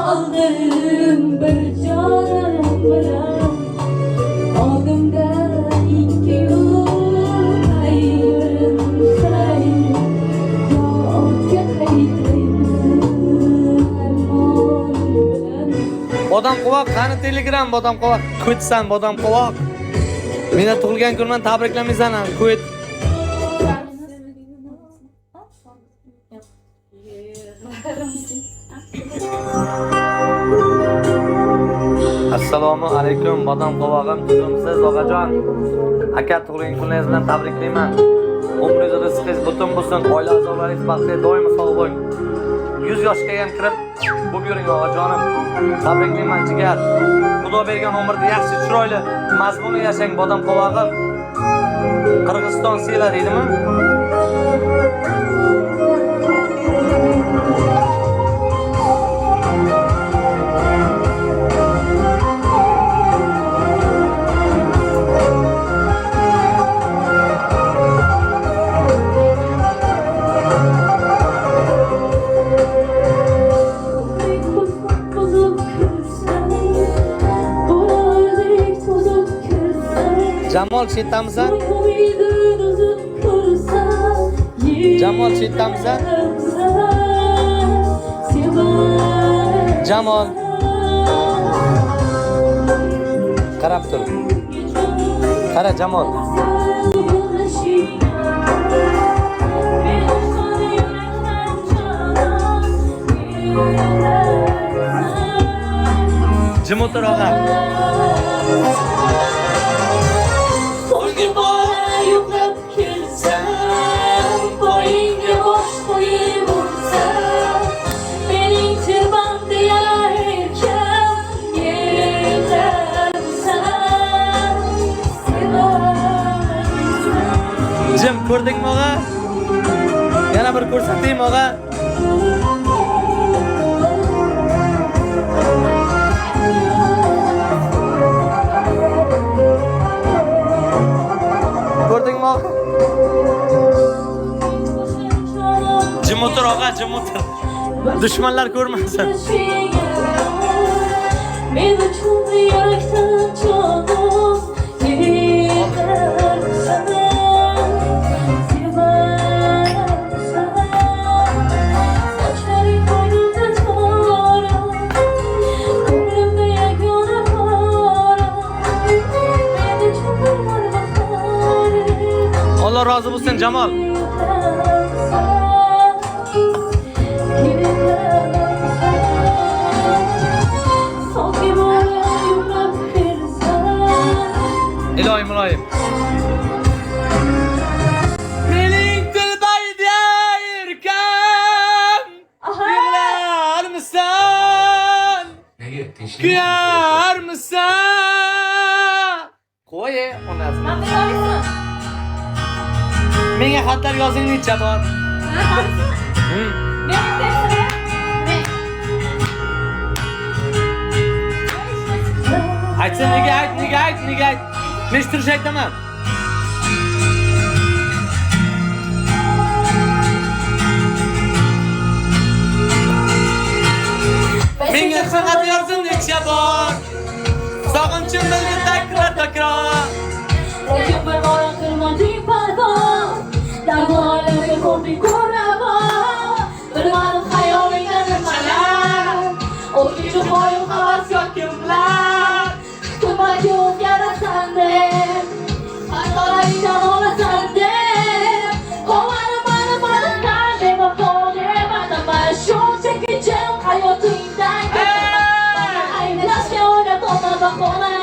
aldım bir canım bilen Ağımda iki yıl ayrım say Ya otga qaytayım armon bilen Bodam qovoq, qani Telegram bodam qovoq. Ko'tsan bodam qovoq. Meni tug'ilgan kunimdan tabriklamaysan, ko't. Assalomu alaykum bodam qovog'im, tuzumsiz Og'ajon. Aka tug'ilgan kuningiz bilan tabriklayman. Umringiz rizqingiz butun bo'lsin, oila a'zolaringiz baxtli doim sog' bo'ling. 100 yoshga ham kirib bo'lib yuring Og'ajonim. Tabriklayman jigar. Xudo bergan umrda yaxshi, chiroyli, mazmunli yashang bodam qovog'im. Qirg'iziston sela deydimi? Jamol chetamisan? Jamol chetamisan? Jamol. Qarab tur. Qara Jamol. Jim o'tir og'a. Jim ko'rdingmi og'a? Yana bir ko'rsataymi og'a? Ko'rdingmi og'a? Jim o'tir og'a, jim o'tir. Dushmanlar ko'rmasin. Men uchun yurakdan jonim yetarsan. Allah razı olsun Cemal. İlayim ilayim. Mening tilbayda erkan yig'lar misan? Kuyar misan? Qo'y onasini. Menga xatlar yozing necha bor? Aytsa nega ayt. Men turish aytaman. Menga xat yozing necha bor? Sog'inchim bildi takror. Lekin bir bora qilmading parvo. Darvozaga qo'yib ko'rava. Bir varam xayolingda nimalar? O'zingga qo'yib havas yo'qimlar. Kutilmaga o'zgarasan deb, xatolardan olasan deb. Qo'varmani deb o'qo'deb, mana shunchaki jam hayotingdan ketaman. Mana ayblashga o'ylab olma bahona.